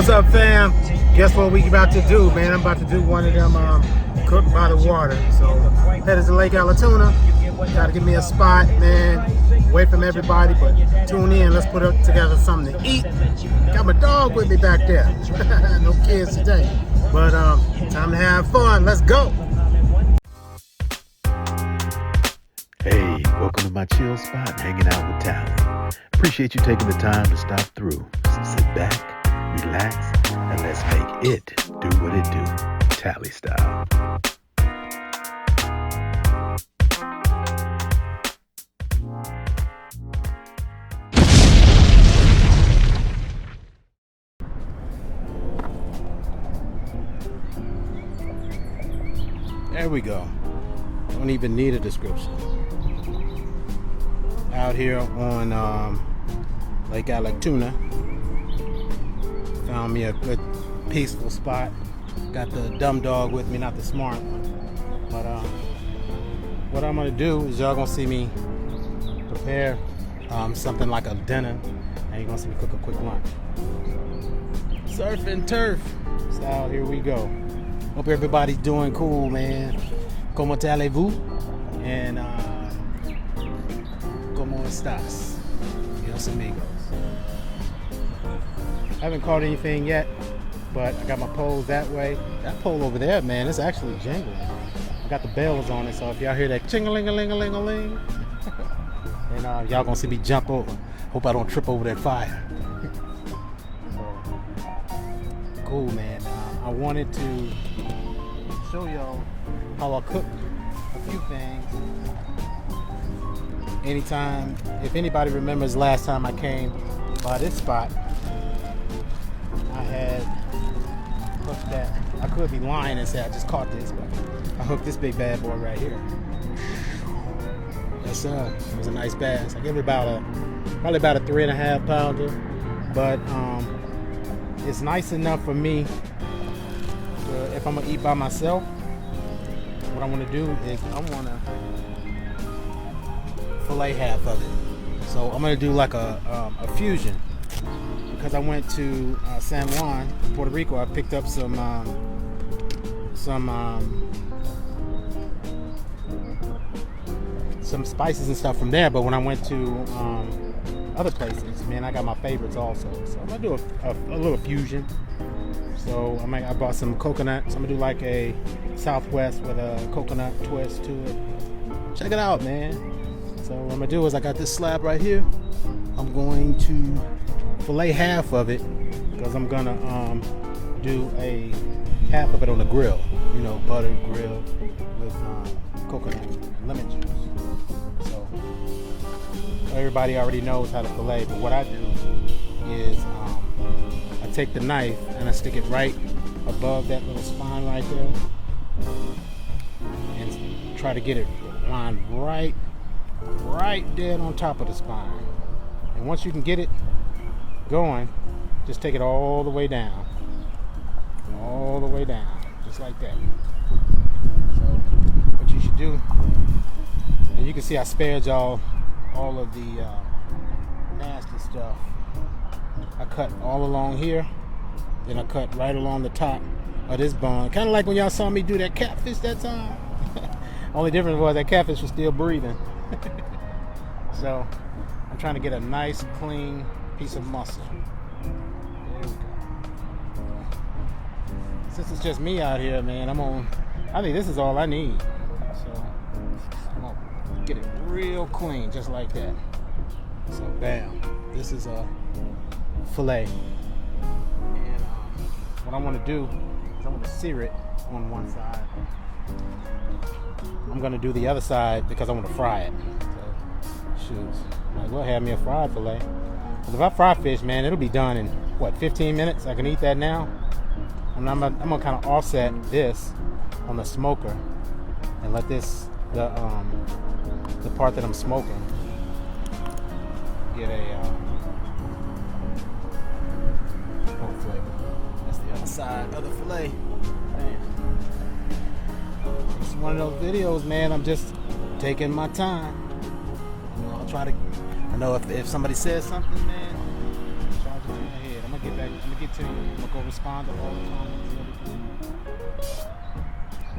What's up, fam? Guess what we about to do, man? I'm about to do one of them cooked by the water. So headed to Lake Allatooona. Gotta give me a spot, man. Away from everybody, but tune in. Let's put together something to eat. Got my dog with me back there. No kids today, but time to have fun. Let's go. Hey, welcome to my chill spot, hanging out with Talley. Appreciate you taking the time to stop through. So sit back, relax, and let's make it do what it do, Talley style. There we go. Don't even need a description. Out here on Lake Allatooona. Found me a good peaceful spot. Got the dumb dog with me, not the smart one. But what I'm gonna do is y'all gonna see me prepare something like a dinner, and you're gonna see me cook a quick lunch. Surf and turf style, here we go. Hope everybody's doing cool, man. ¿Cómo allez-vous? And ¿cómo estás? Los amigos. I haven't caught anything yet, but I got my poles that way. That pole over there, man, it's actually jingling. I got the bells on it, so if y'all hear that ching-a-ling-a-ling-a-ling-a-ling, and y'all gonna see me jump over. Hope I don't trip over that fire. So, cool, man. I wanted to show y'all how I cook a few things. Anytime, if anybody remembers last time I came by this spot, I had hooked that. I could be lying and say I just caught this, but I hooked this big bad boy right here. Yes, sir. It was a nice bass. I gave it probably about a 3.5 pounder, but it's nice enough for me. If I'm gonna eat by myself, what I want to do is I want to fillet half of it. So I'm gonna do like a fusion, because I went to San Juan, Puerto Rico. I picked up some spices and stuff from there. But when I went to other places, man, I got my favorites also. So I'm gonna do a little fusion. So I bought some coconuts. I'm gonna do like a Southwest with a coconut twist to it. Check it out, man. So what I'm gonna do is I got this slab right here. I'm going to fillet half of it, because I'm gonna do a half of it on the grill. You know, buttered grill with coconut and lemon juice. So everybody already knows how to fillet, but what I do is I take the knife and I stick it right above that little spine right there, and try to get it lined right dead on top of the spine. And once you can get it going, just take it all the way down, just like that. So what you should do, and you can see I spared y'all all of the nasty stuff. I cut all along here, then I cut right along the top of this bone, kind of like when y'all saw me do that catfish that time. Only difference was that catfish was still breathing. So I'm trying to get a nice clean piece of muscle. There we go. Since it's just me out here, man, I think this is all I need. So I'm gonna get it real clean, just like that. So bam, this is a fillet. And what I want to do is I want to sear it on one side. I'm gonna do the other side because I want to fry it. So, might as well have me a fried fillet. Because if I fry fish, man, it'll be done in what, 15 minutes? I can eat that now. And I'm gonna kind of offset this on the smoker and let this the part that I'm smoking get a hopefully that's the other side of the fillet. It's one of those videos, man. I'm just taking my time. You know, I'll try to. I know if somebody says something, man, charge it to my head. I'm gonna get get to you. I'm gonna go respond to all the comments and everything.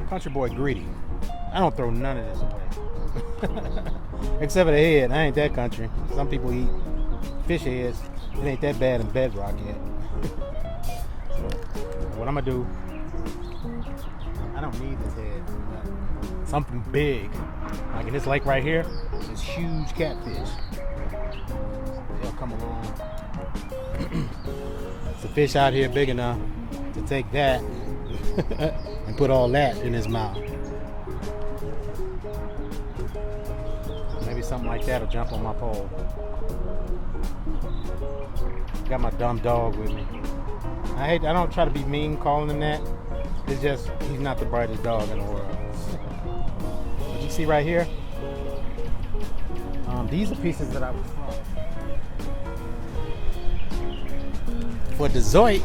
Country boy greedy. I don't throw none of this away. Except for the head. I ain't that country. Some people eat fish heads. It ain't that bad in bedrock yet. So what I'm gonna do, I don't need this head. Something big. Like in this lake right here, this huge catfish. They'll come along. It's a fish out here big enough to take that and put all that in his mouth. Maybe something like that will jump on my pole. Got my dumb dog with me. I don't try to be mean calling him that. It's just, he's not the brightest dog in the world. But you see right here, these are pieces that I was from. For dessert,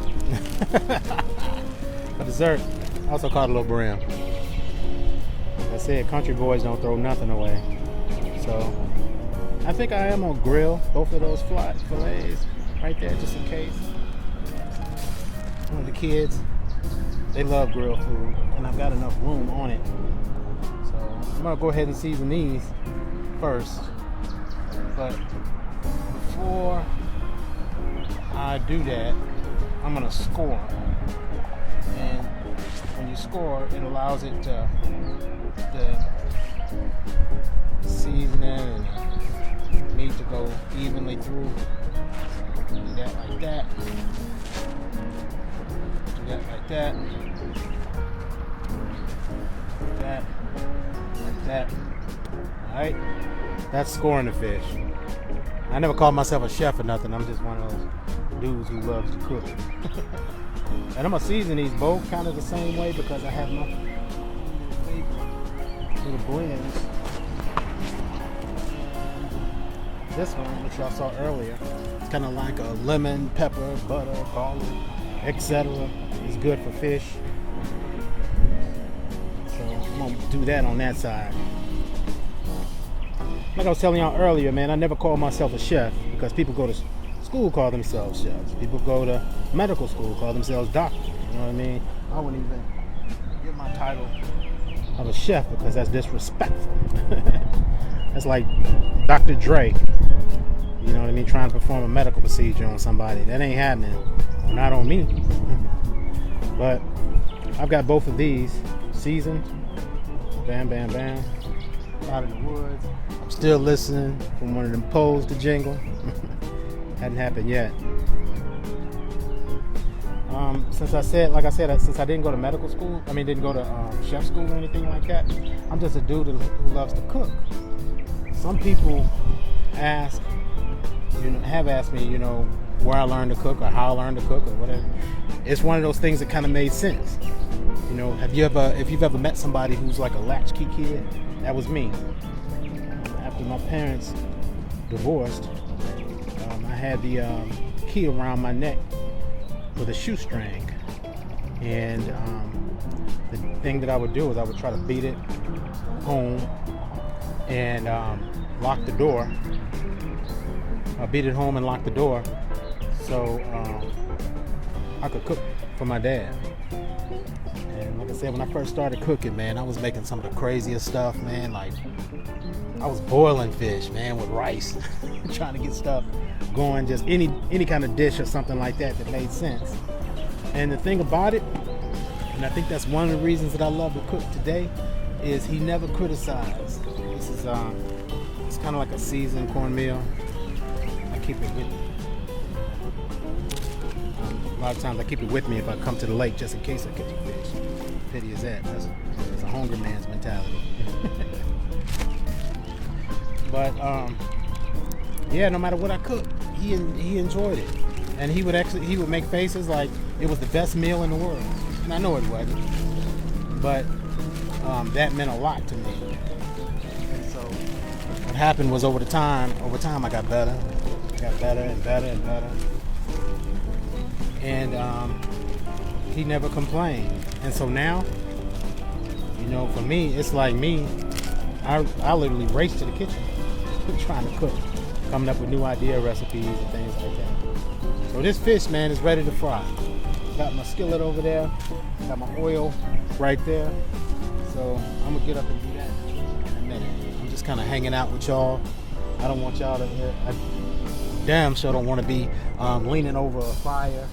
also called a little brim. Like I said, country boys don't throw nothing away. So I think I am gonna grill both of those fillets right there, just in case. One of the kids, they love grilled food, and I've got enough room on it. So I'm gonna go ahead and season these first. But before I do that, I'm gonna score. And when you score, it allows it to season it and meat to go evenly through. Do that like that. Do that like that. Like that. Like that. Alright? That's scoring the fish. I never called myself a chef or nothing. I'm just one of those dudes who loves to cook. And I'm gonna season these both kind of the same way because I have my little blends. This one, which y'all saw earlier, it's kind of like a lemon, pepper, butter, garlic, etc. It's good for fish. So I'm gonna do that on that side. Like I was telling y'all earlier, man, I never call myself a chef because people go to school call themselves chefs. People go to medical school call themselves doctors. You know what I mean? I wouldn't even give my title of a chef because that's disrespectful. That's like Dr. Dre. You know what I mean? Trying to perform a medical procedure on somebody. That ain't happening. Well, not on me. But I've got both of these seasoned. Bam, bam, bam. Out in the woods. I'm still listening from one of them poles to jingle. Hadn't happened yet. Since I didn't go to medical school, didn't go to chef school or anything like that, I'm just a dude who loves to cook. Some people have asked me, where I learned to cook or how I learned to cook or whatever. It's one of those things that kind of made sense. If you've ever met somebody who's like a latchkey kid, that was me. After my parents divorced, I had the key around my neck with a shoestring, and the thing that I would do is I would try to beat it home and lock the door. I beat it home and lock the door so I could cook for my dad. And like I said, when I first started cooking, man, I was making some of the craziest stuff, man. Like I was boiling fish, man, with rice, trying to get stuff going, just any kind of dish or something like that made sense. And the thing about it, and I think that's one of the reasons that I love to cook today, is he never criticized. This is it's kind of like a seasoned cornmeal. I keep it with me. A lot of times I keep it with me if I come to the lake just in case I catch a fish. Pity is that. That's a hungry man's mentality. But yeah, no matter what I cooked, he enjoyed it, and he would make faces like it was the best meal in the world, and I know it wasn't, but that meant a lot to me. And so what happened was over time I got better and better and better, and he never complained. And so now, for me, it's like me, I literally race to the kitchen trying to cook, coming up with new idea recipes and things like that. So this fish, man, is ready to fry. Got my skillet over there. Got my oil right there. So I'm gonna get up and do that in a minute. I'm just kind of hanging out with y'all. I don't want y'all to hear. I damn sure don't want to be leaning over a fire.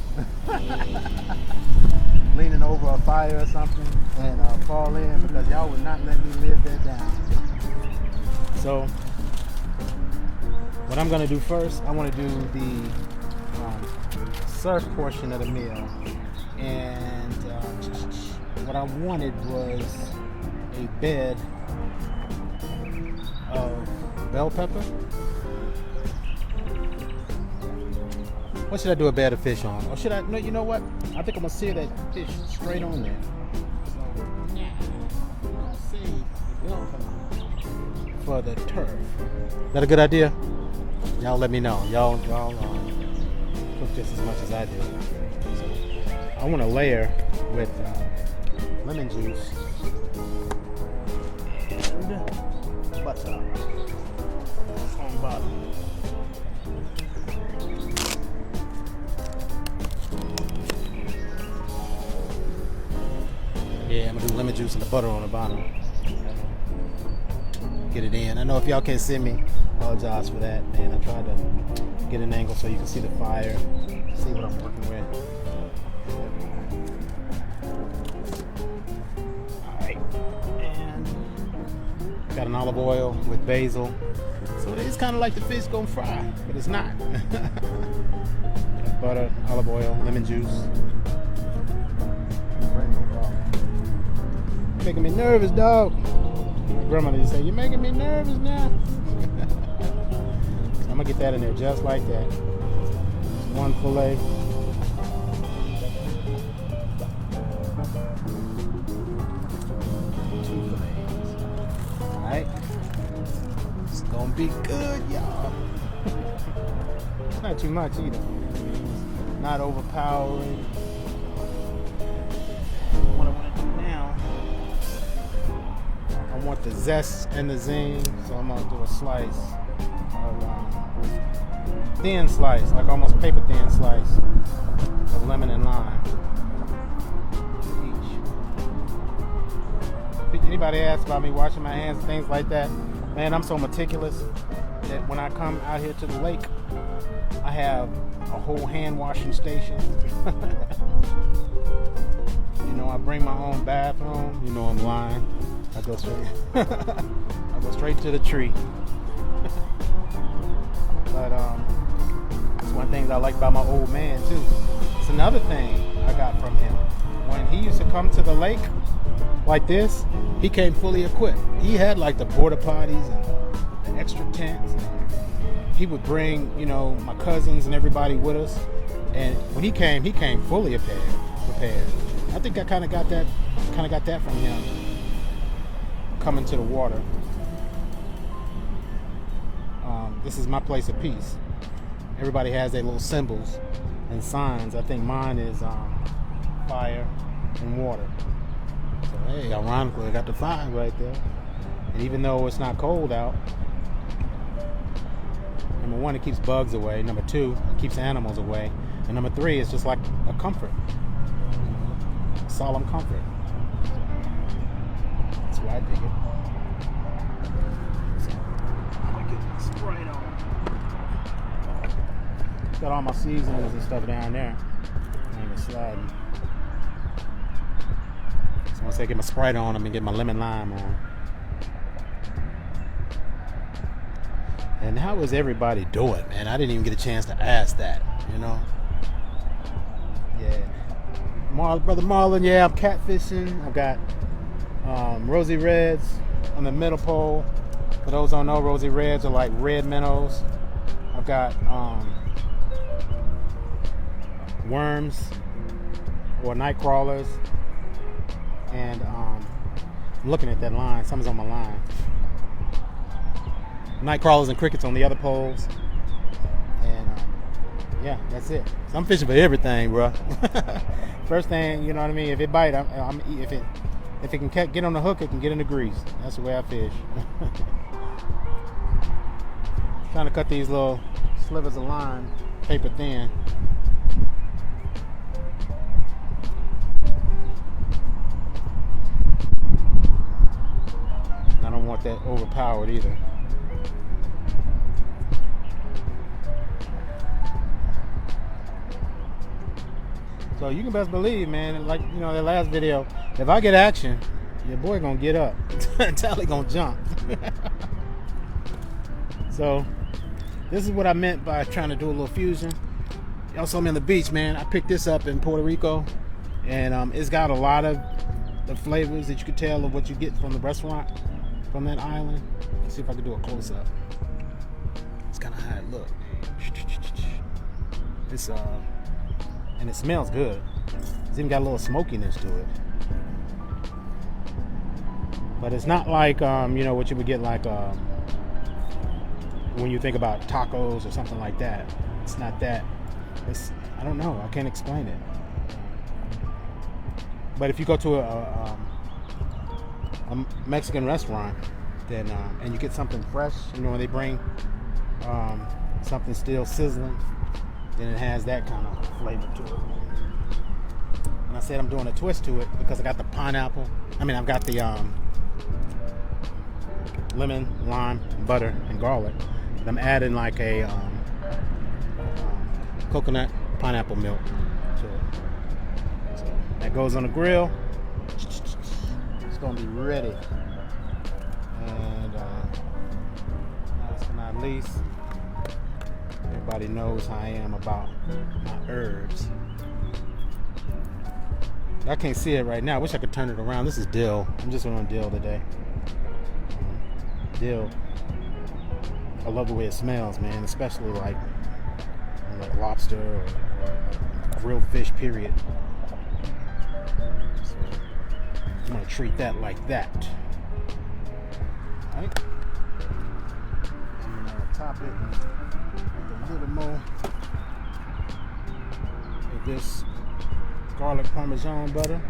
Leaning over a fire or something and fall in, because y'all would not let me live that down. So what I'm gonna do first, I want to do the surf portion of the meal, and what I wanted was a bed of bell pepper. What should I do a bed of fish on? Or should I, no, you know what? I think I'm gonna sear that fish straight on there. So, yeah, I'm gonna save the bell pepper for the turf. Is that a good idea? Y'all let me know. Y'all cook just as much as I do. So, I want to layer with lemon juice and butter on bottom. Yeah, I'm gonna do lemon juice and the butter on the bottom. Get it in. I know if y'all can't see me, I apologize for that, man. I tried to get an angle so you can see the fire, see what I'm working with. Alright. And got an olive oil with basil. So it's kind of like the fish gonna fry, but it's not. Butter, olive oil, lemon juice. Making me nervous, dog. My grandmother used to say, "You're making me nervous now." So I'm gonna get that in there just like that. One fillet. Two fillets. Alright. It's gonna be good, y'all. It's not too much either. Not overpowering. What I want to do now, I want the zest and the zing, so I'm gonna do a slice of thin slice, like almost paper thin slice of lemon and lime each. Anybody asks about me washing my hands and things like that, man, I'm so meticulous that when I come out here to the lake, I have a whole hand washing station. You know, I bring my own bathroom. You know I'm lying. I go straight to the tree. But it's one thing that I like about my old man too. It's another thing I got from him. When he used to come to the lake like this, he came fully equipped. He had like the porta potties and the extra tents. He would bring, you know, my cousins and everybody with us. And when he came fully prepared. I think I kind of got that from him coming to the water. This is my place of peace. Everybody has their little symbols and signs. I think mine is fire and water. So hey, ironically, I got the fire right there. And even though it's not cold out, number one, it keeps bugs away. Number two, it keeps animals away. And number three, it's just like a comfort. Solemn comfort. That's why I dig it. So, I'm gonna get this right on. Got all my seasonings and stuff down there. And it's sliding. So once I get my Sprite on, I'm gonna get my lemon lime on. And how is everybody doing, man? I didn't even get a chance to ask that, you know? Yeah. Brother Marlon, yeah, I'm catfishing. I've got rosy reds on the middle pole. For those who don't know, rosy reds are like red minnows. I've got worms or night crawlers. And I'm looking at that line. Something's on my line. Night crawlers and crickets on the other poles. And yeah, that's it. So I'm fishing for everything, bro. First thing, you know what I mean? If it bite, if it can get on the hook, it can get in the grease. That's the way I fish. Trying to cut these little slivers of line, paper thin. want that overpowered either. So you can best believe, man, like, you know, that last video, if I get action, your boy gonna get up. Talley gonna jump. So this is what I meant by trying to do a little fusion. Y'all saw me on the beach, man. I picked this up in Puerto Rico, and it's got a lot of the flavors that you can tell of what you get from the restaurant, from that island. Let's see if I can do a close-up. It's kind of how it looks. It's and it smells good. It's even got a little smokiness to it. But it's not like you know, what you would get like when you think about tacos or something like that. It's not that. It's, I don't know. I can't explain it. But if you go to a Mexican restaurant, then and you get something fresh, you know, when they bring something still sizzling, then it has that kind of flavor to it. And I said I'm doing a twist to it because I got the pineapple. I mean, I've got the lemon, lime, butter, and garlic. And I'm adding like a coconut pineapple milk to it. So that goes on the grill. It's gonna be ready. And last but not least, everybody knows how I am about my herbs. I can't see it right now. I wish I could turn it around. This is dill. I'm just on dill today. Dill. I love the way it smells, man. Especially like lobster or grilled fish, period. So I'm gonna treat that like that. All right. I'm gonna top it with a little more of this garlic parmesan butter.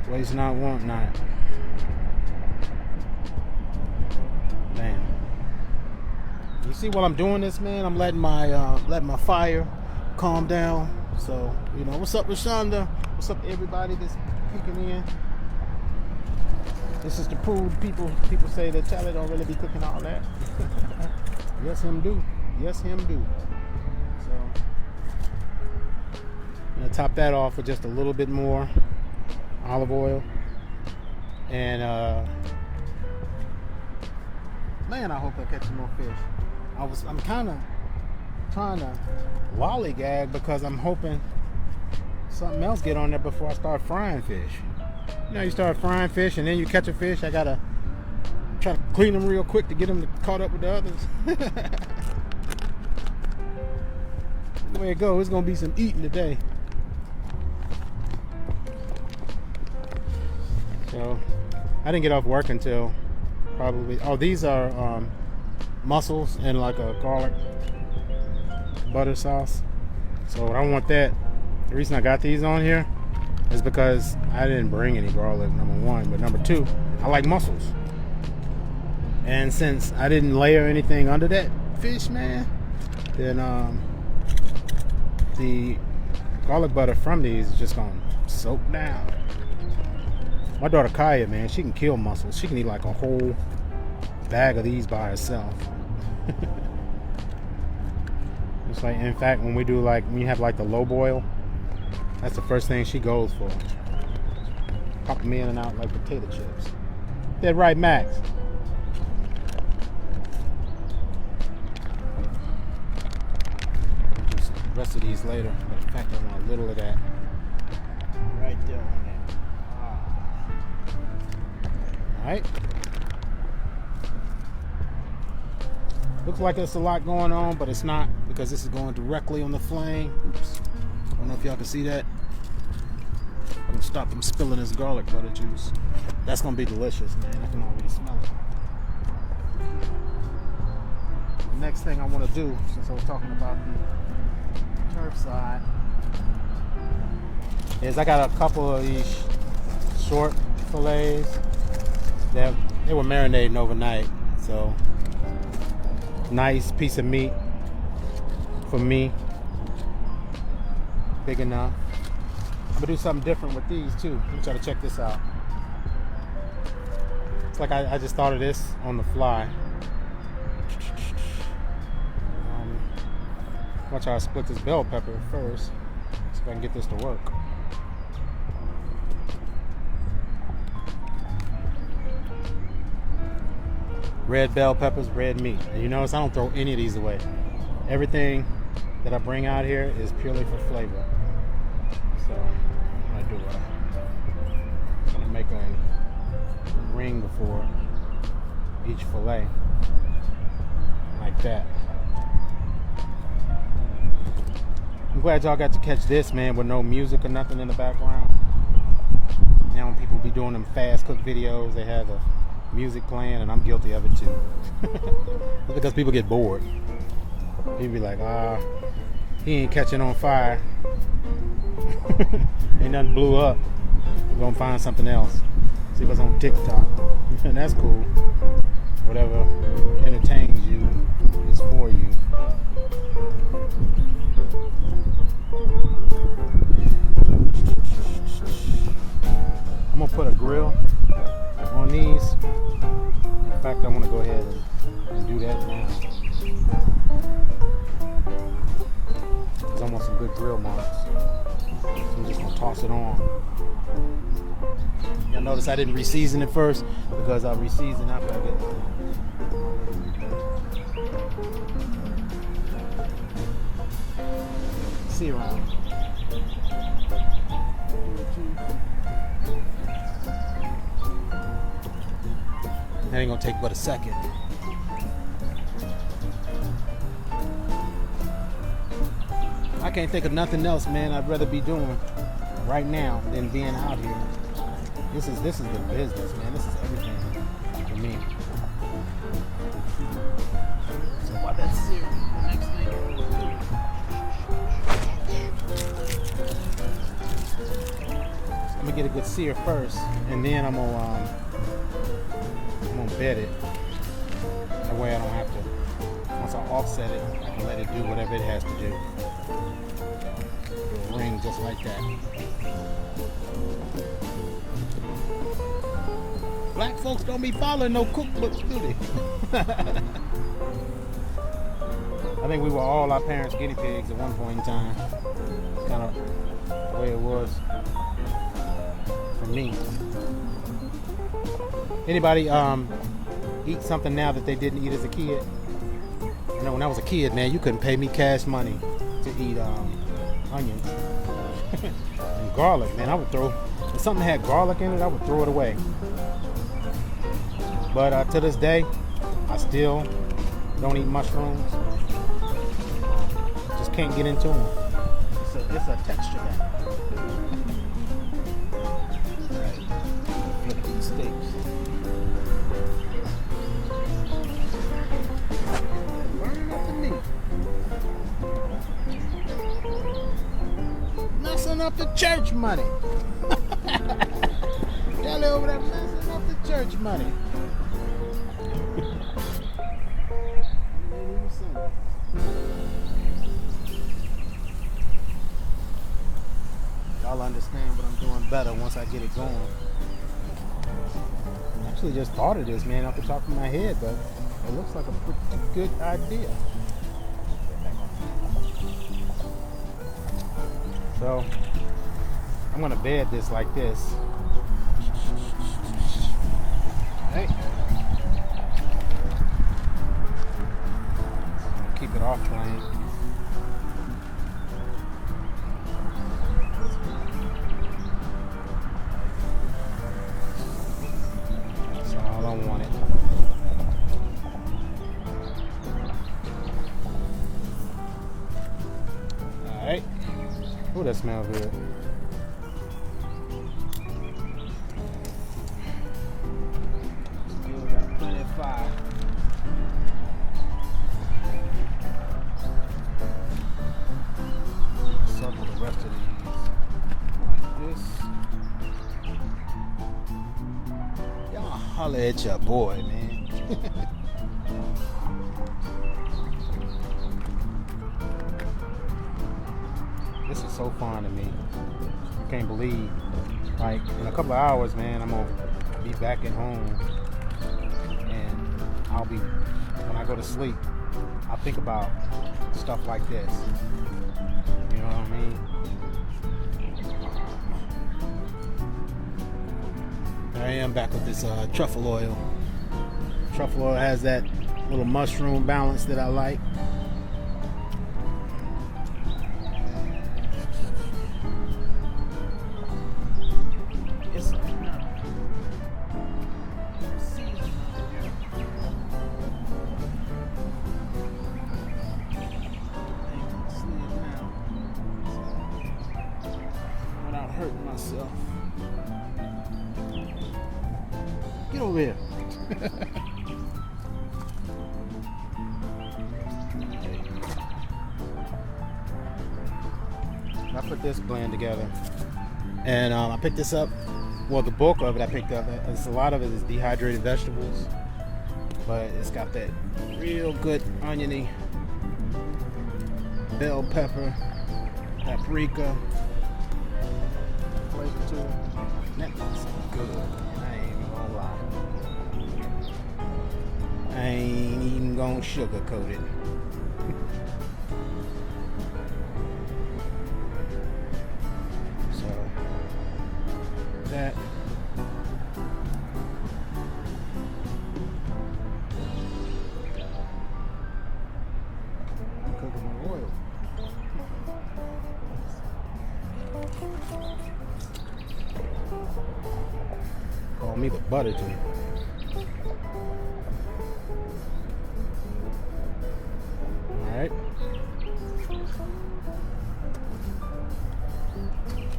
Waste not, want not. Man, you see, while I'm doing this, man, I'm letting my fire calm down. So, you know, what's up, Rashonda? What's up, everybody that's peeking in? This is to prove people say that Talley don't really be cooking all that. Yes, him do. Yes, him do. So I'm gonna top that off with just a little bit more olive oil. And man, I hope I catch some more fish. I'm kind of trying to lollygag because I'm hoping something else get on there before I start frying fish. You know, you start frying fish and then you catch a fish. I gotta try to clean them real quick to get them caught up with the others. The way it goes, it's gonna be some eating today. So I didn't get off work until probably, oh, these are mussels and like a garlic butter sauce. So I don't want that. The reason I got these on here is because I didn't bring any garlic, number one, but number two, I like mussels. And since I didn't layer anything under that fish, man, then the garlic butter from these is just gonna soak down. My daughter Kaya, man, she can kill mussels. She can eat like a whole bag of these by herself. It's like, in fact, when we do like, when you have like the low boil, that's the first thing she goes for. Pop them in and out like potato chips. That right, Max? Just the rest of these later. But in fact, I want a little of that right there on there. Alright. Looks like there's a lot going on, but it's not, because this is going directly on the flame. Oops. I don't know if y'all can see that. I'm gonna stop them spilling this garlic butter juice. That's gonna be delicious, man. I can already smell it. The next thing I want to do, since I was talking about the turf side, is I got a couple of these short fillets. They were marinating overnight, so nice piece of meat for me. Big enough. I'm gonna do something different with these too. Let me try to check this out. It's like I just thought of this on the fly. Watch how I split this bell pepper first. See if I can get this to work. Red bell peppers, red meat. And you notice I don't throw any of these away. Everything that I bring out here is purely for flavor. So I'm gonna make a ring before each fillet, like that. I'm glad y'all got to catch this, man, with no music or nothing in the background. Now when people be doing them fast cook videos, they have the music playing, and I'm guilty of it too. Because people get bored. People be like, he ain't catching on fire. Ain't nothing blew up. We're gonna find something else. See what's on TikTok. And that's cool. Whatever entertains you is for you. I'm gonna put a grill on these. In fact, I want to go ahead and do that now. Because I want some good grill marks. So I'm just gonna toss it on. Y'all notice I didn't re-season it first, because I'll re-season after I get it. See around. That ain't gonna take but a second. I can't think of nothing else, man, I'd rather be doing right now than being out here. This is the business, man. This is everything for me. So while that's seared, the next thing I'm gonna get a good sear first, and then I'm gonna bed it. That way I don't have to, once I offset it, I can let it do whatever it has to do. Do a ring just like that. Black folks don't be following no cookbooks, do they? I think we were all our parents' guinea pigs at one point in time. Kind of the way it was for me. Anybody eat something now that they didn't eat as a kid? You know, when I was a kid, man, you couldn't pay me cash money to eat onions and garlic, man. I would throw, if something had garlic in it, I would throw it away. But to this day, I still don't eat mushrooms. Just can't get into them. It's a texture thing. Flip these steaks. Burning up the meat. Messing up the church money. Talley over there messing up the church money. Y'all understand what I'm doing better once I get it going. I actually just thought of this, man, off the top of my head, but it looks like a pretty good idea. So I'm gonna bed this like this. Hey. Keep it off plane. That's all I wanted. Alright. Ooh, that smells good. Still got plenty of fire. Circle the rest of these like this. Y'all holler at your boy, man. This is so fun to me. I can't believe, like, in a couple of hours, man, I'm gonna be back at home when I go to sleep, I'll think about stuff like this. You know what I mean? I am back with this truffle oil. Truffle oil has that little mushroom balance that I like. Without hurting myself. Get over here. I put this blend together, and I picked this up. Well, the bulk of it I picked up. A lot of it is dehydrated vegetables, but it's got that real good oniony, bell pepper, paprika flavor to it. That looks good. I ain't even gonna lie. I ain't even gonna sugarcoat it. That I'm cooking my oil. Call me the butter king. All right.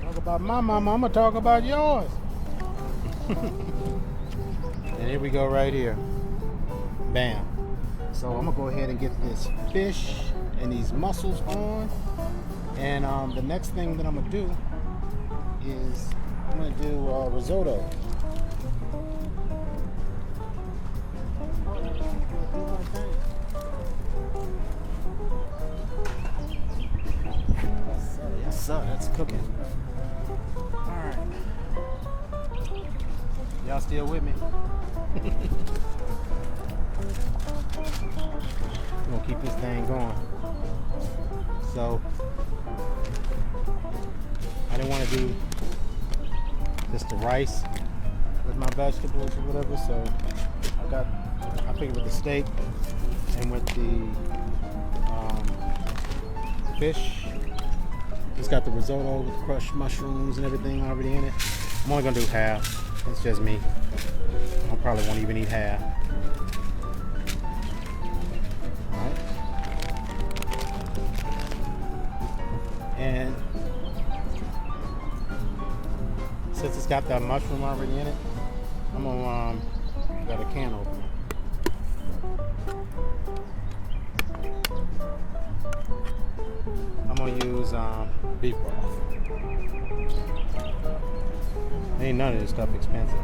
Talk about my mama, I'm gonna talk about yours. And here we go right here. Bam. So I'm gonna go ahead and get this fish and these mussels on. And the next thing that I'm gonna do is I'm gonna do risotto. Yes sir, that's cooking. Alright. Y'all still with me? We're gonna keep this thing going. So I didn't want to do just the rice with my vegetables or whatever, so I figured with the steak and with the fish, it's got the risotto with crushed mushrooms and everything already in it. I'm only gonna do half. It's just me. I probably won't even eat half. Alright. And since it's got that mushroom already in it, I'm gonna got a can opener. I'm gonna use beef broth. Ain't none of this stuff expensive.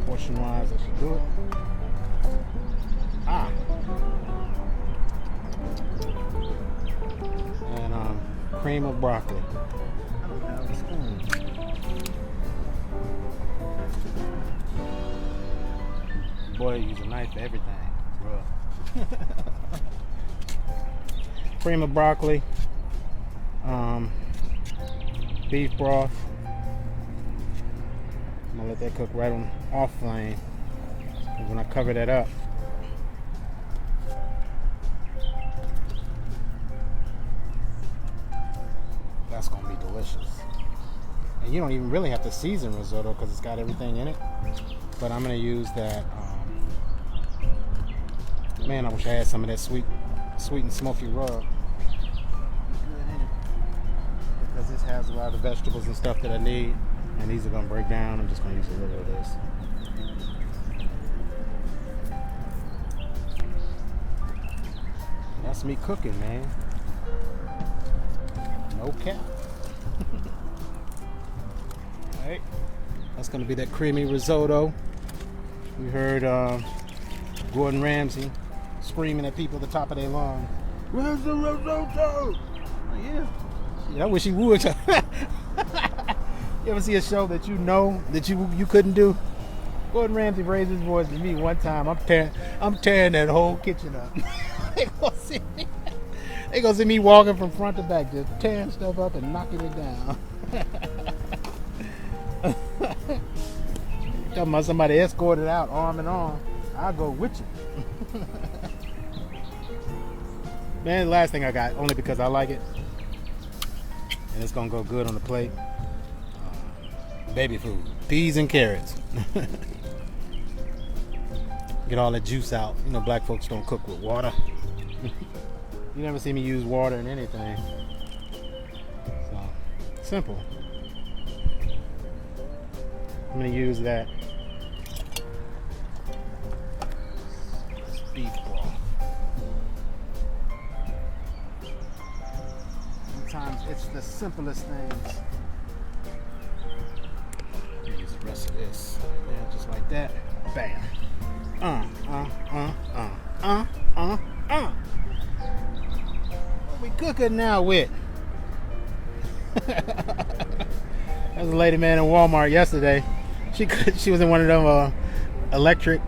Portion wise, I should do it. And cream of broccoli. I don't have a spoon. Boy, use a knife for everything, bro. Cream of broccoli, beef broth. I'm gonna let that cook right on off flame. And when I cover that up, that's gonna be delicious. And you don't even really have to season risotto because it's got everything in it. But I'm gonna use that. Man, I wish I had some of that sweet and smoky rub. Because this has a lot of vegetables and stuff that I need. And these are gonna break down. I'm just gonna use a little of this. That's me cooking, man. No cap. Alright. That's gonna be that creamy risotto. We heard Gordon Ramsay screaming at people at the top of their lungs. Where's the risotto? Oh, yeah, I wish he would. You ever see a show that you know that you couldn't do? Gordon Ramsay raised his voice to me one time. I'm tearing that whole kitchen up. They gonna see me walking from front to back, just tearing stuff up and knocking it down. Talking about somebody escorted out arm in arm. I'll go with you. Man, the last thing I got, only because I like it, and it's gonna go good on the plate. Baby food, peas and carrots. Get all that juice out. You know, black folks don't cook with water. You never see me use water in anything. So, simple. I'm gonna use that beef broth. Sometimes it's the simplest things. Use the rest of this. Yeah, just like that. Bam. What we cooking now with? There was a lady, man, in Walmart yesterday. She was in one of them electric,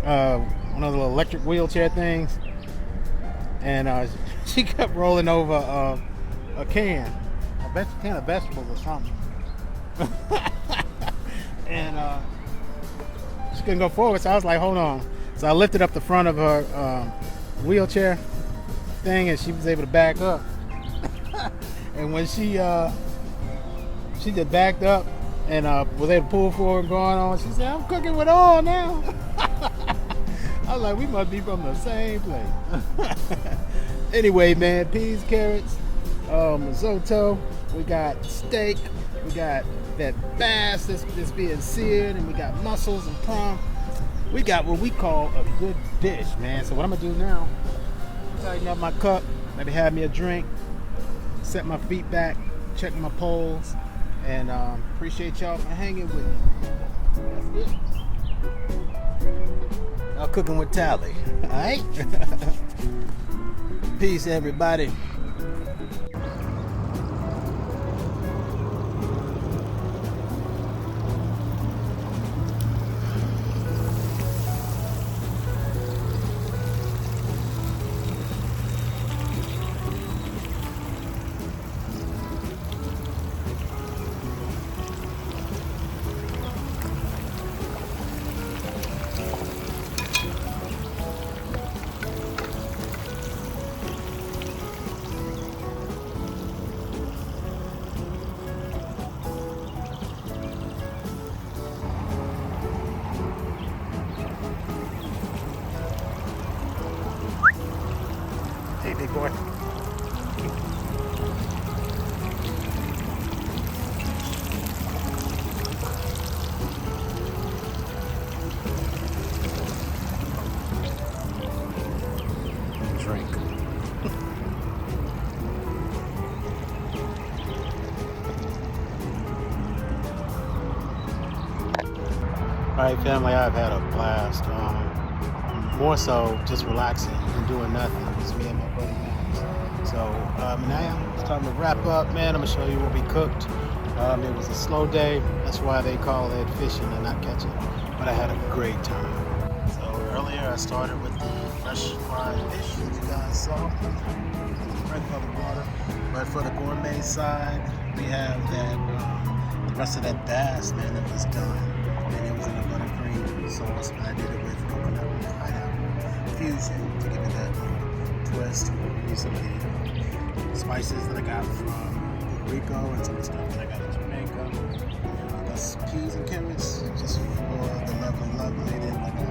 one of the little electric wheelchair things, and she kept rolling over a can of vegetables or something, and she couldn't go forward. So I was like, hold on. So I lifted up the front of her wheelchair thing, and she was able to back up. And when she just backed up and was able to pull forward and going on, she said, I'm cooking with oil now. I was like, we must be from the same place. Anyway, man, peas, carrots, risotto, we got steak, we got that bass that's being seared, and we got mussels and prawn. We got what we call a good dish, man. So what I'm gonna do now, tighten up my cup, maybe have me a drink, set my feet back, check my poles, and appreciate y'all for hanging with me. That's it. Y'all cooking with Talley, all right? Peace, everybody. Hey, big boy. Drink. Alright, family, I've had a blast. More so just relaxing and doing nothing. It's me and my buddy Max. So now it's time to wrap up, man. I'm gonna show you what we cooked. It was a slow day. That's why they call it fishing and not catching. But I had a great time. So earlier I started with the fresh fried fish that you guys saw. Right from the water. But for the gourmet side, we have that the rest of that bass, man, that was done. And it was in a buttercream sauce, but I did it with coconut and pineapple fusion to give it that twist. Use some of the spices that I got from Puerto Rico and some of the stuff that I got in Jamaica. That's peas and carrots, just for the lovely lady. I got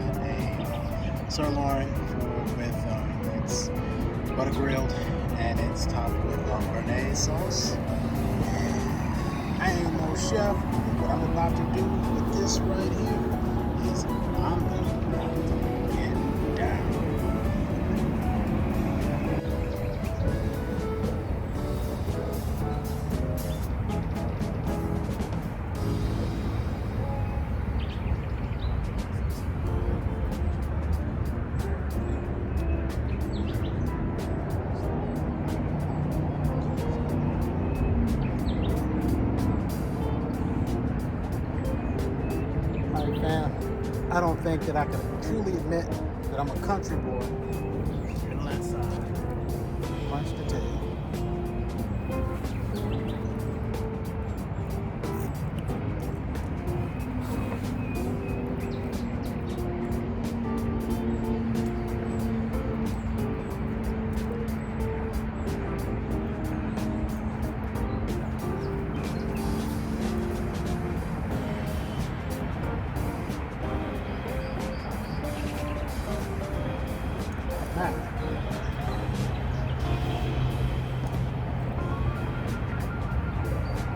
a sirloin with it's butter grilled and it's topped with béarnaise sauce. I ain't no chef, but what I'm about to do with this right here is I'm gonna get down. I don't think that I can truly admit that I'm a country boy unless I punch the tail.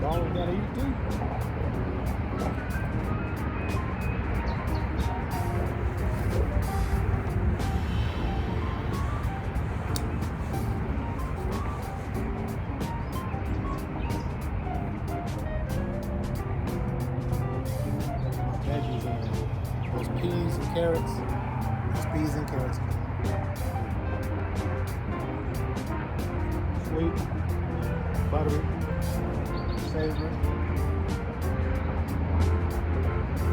All we gotta eat too. Veggies in there. Those peas and carrots. Those peas and carrots. Sweet, buttery, savory.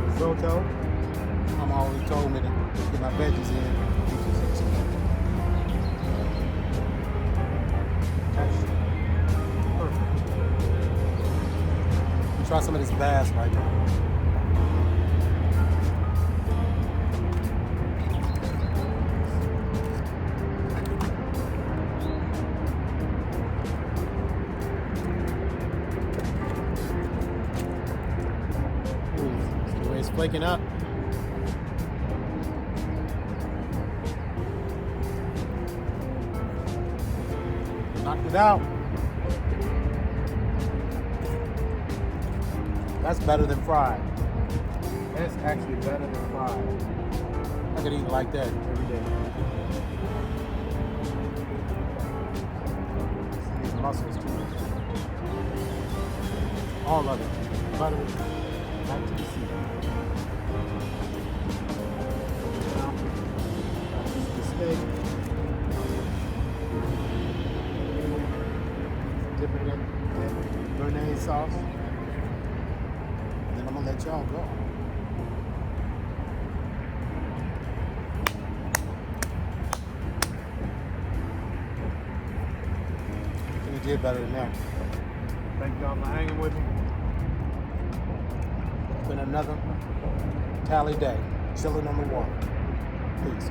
Risotto. Mama always told me to get my veggies in. That's perfect. Let me try some of this bass right now. Flaking up. Knocked it out. That's better than fried. That's actually better than fried. I could eat it like that every day. See these mussels too. All of it. Buttery. Back to the sea. Steak. Dip it in béarnaise sauce. And then I'm gonna let y'all go. You did better than that. Thank y'all for hanging with me. It's been another Talley day. Chilling on the water. Peace.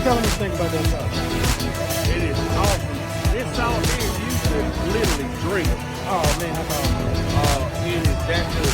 Tell them what you think about that sauce. It is awesome. This sauce here, you could literally drink. Oh man, that's awesome. It is that good.